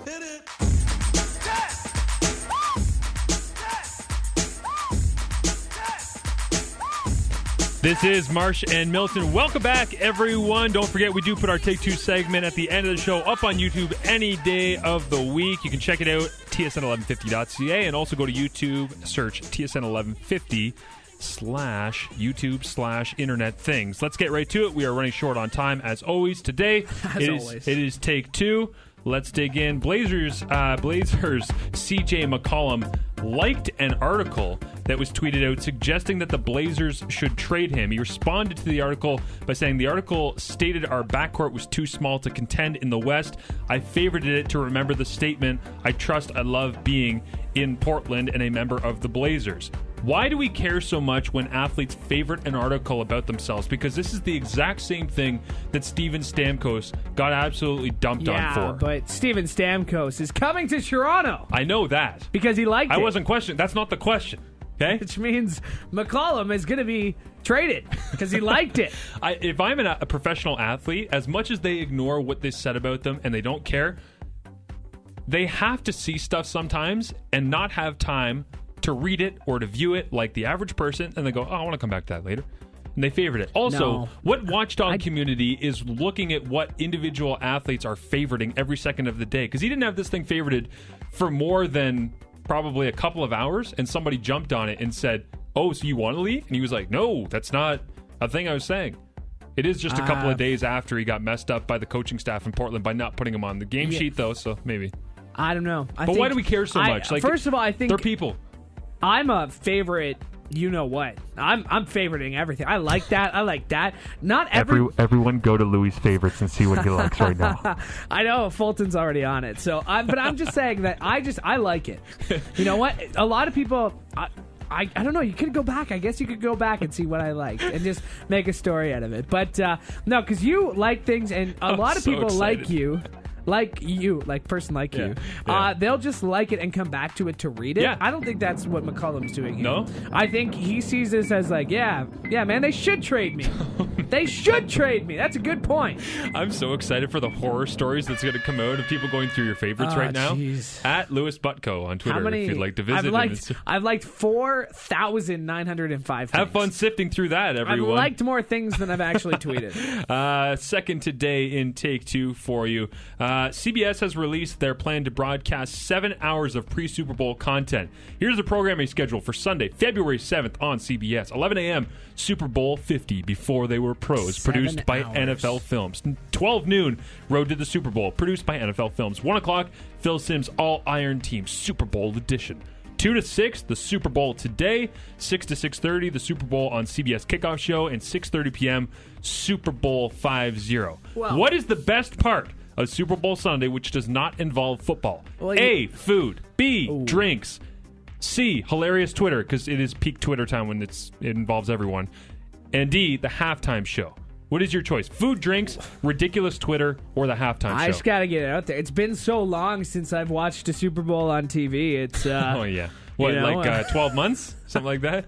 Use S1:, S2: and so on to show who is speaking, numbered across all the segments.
S1: Hit it.
S2: This is Marsh and Milton. Welcome back, everyone. Don't forget, we do put our Take Two segment at the end of the show up on YouTube any day of the week. You can check it out, tsn1150.ca, and also go to YouTube, search tsn1150/YouTube/internet things. Let's get right to it. We are running short on time, as always. Today, it is Take Two. Let's dig in. Blazers CJ McCollum liked an article that was tweeted out suggesting that the Blazers should trade him. He responded to the article by saying, the article stated our backcourt was too small to contend in the West. I favorited it to remember the statement, I trust, I love being in Portland and a member of the Blazers. Why do we care so much when athletes favorite an article about themselves? Because this is the exact same thing that Steven Stamkos got absolutely dumped on for.
S3: Yeah, but Steven Stamkos is coming to Toronto.
S2: I know that.
S3: Because he liked it.
S2: I wasn't questioning. That's not the question. Okay?
S3: Which means McCollum is going to be traded because he liked it.
S2: If I'm a professional athlete, as much as they ignore what they said about them and they don't care, they have to see stuff sometimes and not have time to read it or to view it like the average person, and they go, oh, I want to come back to that later. And they favorite it. Also, what watchdog community is looking at what individual athletes are favoriting every second of the day? Because he didn't have this thing favorited for more than probably a couple of hours, and somebody jumped on it and said, oh, so you want to leave? And he was like, no, that's not a thing I was saying. It is just a couple of days after he got messed up by the coaching staff in Portland by not putting him on the game sheet, though, so maybe.
S3: I don't know.
S2: But why do we care so much? Like,
S3: first of all, I think
S2: they're people.
S3: I'm a favorite. You know what? I'm favoriting everything. I like that. I like that. Not
S4: everyone go to Louis' favorites and see what he likes right now.
S3: I know Fulton's already on it. So, but I'm just saying that I like it. You know what? A lot of people. I don't know. You could go back. I guess you could go back and see what I like and just make a story out of it. But no, because you like things, and a lot of people
S2: excited.
S3: like you, person like you, they'll just like it and come back to it to read it.
S2: Yeah.
S3: I don't think that's what McCollum's doing here.
S2: No?
S3: I think he sees this as like, yeah, man, they should trade me. They should trade me. That's a good point.
S2: I'm so excited for the horror stories that's going to come out of people going through your favorites right now.
S3: Geez.
S2: At Louis Butko on Twitter if you'd like to visit
S3: I've liked 4,905 things.
S2: Have fun sifting through that, everyone.
S3: I've liked more things than I've actually tweeted.
S2: Second today in Take Two for you. CBS has released their plan to broadcast 7 hours of pre-Super Bowl content. Here's the programming schedule for Sunday, February 7th on CBS. 11 a.m., Super Bowl 50, Before They Were Pros, produced by NFL Films. 12 noon, Road to the Super Bowl, produced by NFL Films. 1 o'clock, Phil Simms' All-Iron Team, Super Bowl Edition. 2 to 6, the Super Bowl Today. 6 to 6:30, the Super Bowl on CBS Kickoff Show. And 6:30 p.m., Super Bowl 50.
S3: Well,
S2: what is the best part of Super Bowl Sunday, which does not involve football?
S3: Well,
S2: A, food. B, drinks. C, hilarious Twitter, because it is peak Twitter time when it involves everyone. And D, the halftime show. What is your choice? Food, drinks, ridiculous Twitter, or the halftime show?
S3: I just got to get it out there. It's been so long since I've watched a Super Bowl on TV. It's
S2: oh, yeah. What, 12 months? Something like that?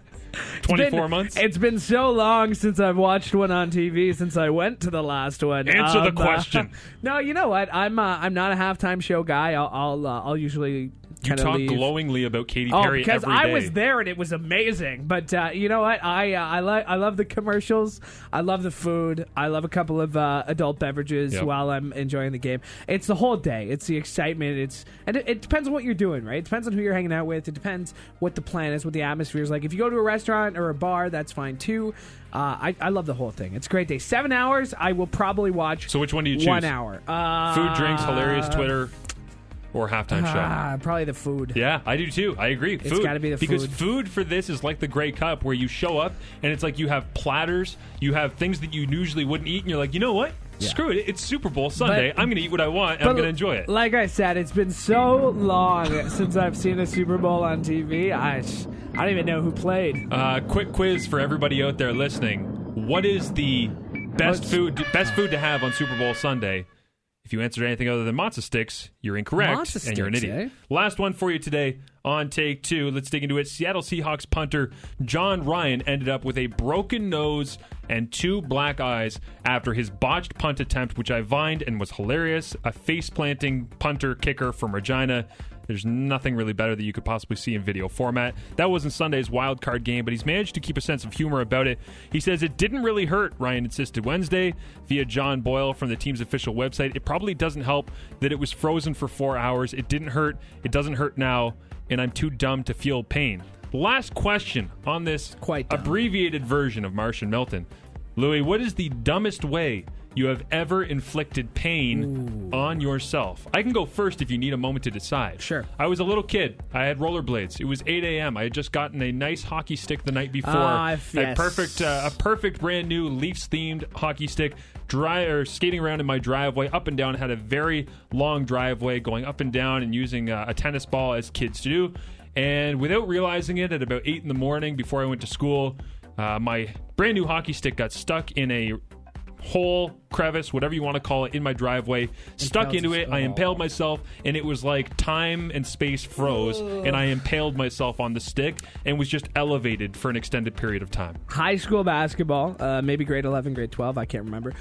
S2: 24 months?
S3: It's been so long since I've watched one on TV since I went to the last one.
S2: Answer the question.
S3: No, you know what? I'm not a halftime show guy. I'll usually
S2: you talk
S3: leave
S2: glowingly about Katy Perry
S3: because
S2: every day.
S3: I was there and it was amazing. But you know what? I love the commercials. I love the food. I love a couple of adult beverages while I'm enjoying the game. It's the whole day. It's the excitement. It depends on what you're doing, right? It depends on who you're hanging out with. It depends what the plan is, what the atmosphere is like. If you go to a restaurant or a bar, that's fine too. I love the whole thing. It's a great day. 7 hours. I will probably watch.
S2: So which one do you choose?
S3: 1 hour.
S2: Food, drinks, hilarious Twitter. Or halftime show?
S3: Probably the food.
S2: Yeah, I do too. I agree.
S3: It's got to be the food.
S2: Because food for this is like the Grey Cup where you show up and it's like you have platters, you have things that you usually wouldn't eat, and you're like, you know what? Yeah. Screw it. It's Super Bowl Sunday. I'm going to eat what I want, and I'm going to enjoy it.
S3: Like I said, it's been so long since I've seen a Super Bowl on TV. I don't even know who played.
S2: Quick quiz for everybody out there listening. What is the best food to have on Super Bowl Sunday? If you answered anything other than matzo sticks, you're incorrect,
S3: Matzo
S2: and you're an
S3: sticks,
S2: idiot.
S3: eh?
S2: Last one for you today on Take Two. Let's dig into it. Seattle Seahawks punter John Ryan ended up with a broken nose and 2 black eyes after his botched punt attempt, which I vined and was hilarious. A face-planting punter kicker from Regina. There's nothing really better that you could possibly see in video format. That wasn't Sunday's wild card game, but he's managed to keep a sense of humor about it. He says it didn't really hurt, Ryan insisted Wednesday via John Boyle from the team's official website. It probably doesn't help that it was frozen for 4 hours. It didn't hurt. It doesn't hurt now, and I'm too dumb to feel pain. Last question on this abbreviated version of Marsh and Milton. Louis, what is the dumbest way you have ever inflicted pain on yourself? I can go first if you need a moment to decide.
S3: Sure.
S2: I was a little kid. I had rollerblades. It was 8 a.m. I had just gotten a nice hockey stick the night before.
S3: Yes.
S2: A perfect brand new Leafs-themed hockey stick. Skating around in my driveway, up and down. Had a very long driveway, going up and down and using a tennis ball as kids do. And without realizing it, at about 8 in the morning before I went to school, my brand new hockey stick got stuck in a hole, crevice, whatever you want to call it, in my driveway. Stuck into it. I impaled myself, and it was like time and space froze, and I impaled myself on the stick and was just elevated for an extended period of time.
S3: High school basketball, maybe grade 11, grade 12, I can't remember.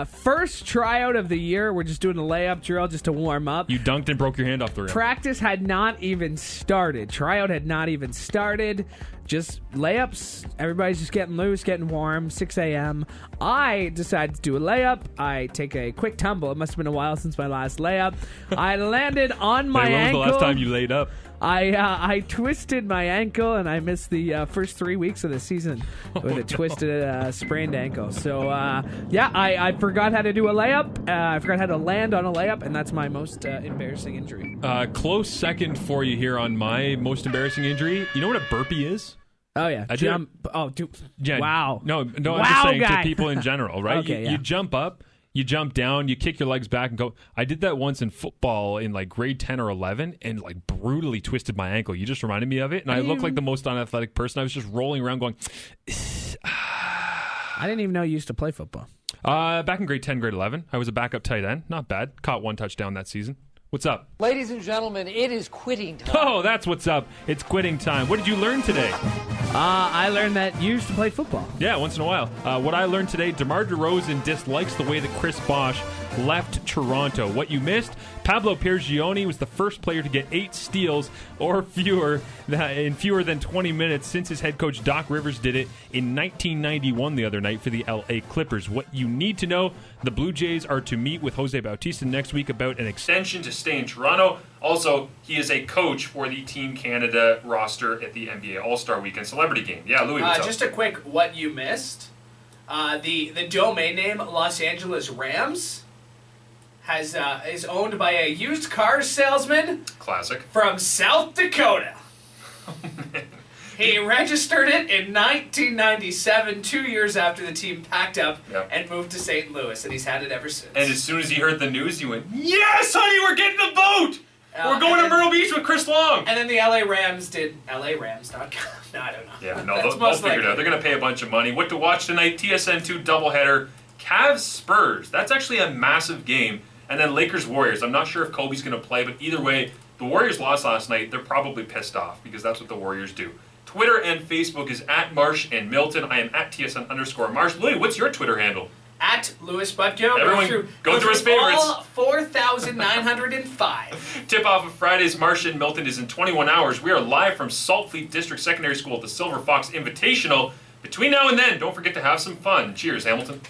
S3: First tryout of the year, we're just doing a layup drill just to warm up.
S2: You dunked and broke your hand off the rim.
S3: Practice had not even started. Tryout had not even started. Just layups. Everybody's just getting loose, getting warm. 6 a.m. I decided to do a layup. I take a quick tumble. It must have been a while since my last layup. I landed on my ankle.
S2: When was the last time you laid up?
S3: I twisted my ankle, and I missed the first 3 weeks of the season with a twisted, sprained ankle. So, I forgot how to do a layup. I forgot how to land on a layup, and that's my most embarrassing injury.
S2: Close second for you here on my most embarrassing injury. You know what a burpee is?
S3: Oh, yeah. Jump. Oh, dude.
S2: Yeah,
S3: wow.
S2: No, I'm
S3: wow,
S2: just saying
S3: guy.
S2: to people in general, right?
S3: Okay,
S2: you jump up, you jump down, you kick your legs back and go. I did that once in football in like grade 10 or 11 and like brutally twisted my ankle. You just reminded me of it. And I looked like the most unathletic person. I was just rolling around going,
S3: I didn't even know you used to play football.
S2: Back in grade 10, grade 11, I was a backup tight end. Not bad. Caught 1 touchdown that season. What's up?
S1: Ladies and gentlemen, it is quitting time.
S2: Oh, that's what's up. It's quitting time. What did you learn today?
S3: I learned that you used to play football.
S2: Yeah, once in a while. What I learned today, DeMar DeRozan dislikes the way that Chris Bosh left Toronto. What you missed, Pablo Piergioni was the first player to get 8 steals or fewer in fewer than 20 minutes since his head coach Doc Rivers did it in 1991 the other night for the LA Clippers. What you need to know, the Blue Jays are to meet with Jose Bautista next week about an extension to stay in Toronto. Also, he is a coach for the Team Canada roster at the NBA All-Star Weekend Celebrity Game. Yeah, Louis, what's up?
S5: Just a quick what you missed. The domain name Los Angeles Rams is owned by a used car salesman.
S2: Classic.
S5: From South Dakota. He registered it in 1997, 2 years after the team packed up and moved to St. Louis, and he's had it ever since.
S2: And as soon as he heard the news, he went, "Yes, honey, we're getting the boat! We're going to Myrtle Beach with Chris Long!"
S5: And then the LA Rams did LARams.com. No, I don't know.
S2: Yeah, no, they'll figure it out. They're going to pay a bunch of money. What to watch tonight, TSN2 doubleheader, Cavs-Spurs. That's actually a massive game. And then Lakers-Warriors. I'm not sure if Kobe's going to play, but either way, the Warriors lost last night. They're probably pissed off because that's what the Warriors do. Twitter and Facebook is at Marsh and Milton. I am at TSN_Marsh. Louis, what's your Twitter handle?
S5: At Louis Butko.
S2: Everyone, go through his favorites.
S5: All 4,905.
S2: Tip-off of Fridays, Marsh and Milton is in 21 hours. We are live from Salt Fleet District Secondary School at the Silver Fox Invitational. Between now and then, don't forget to have some fun. Cheers, Hamilton.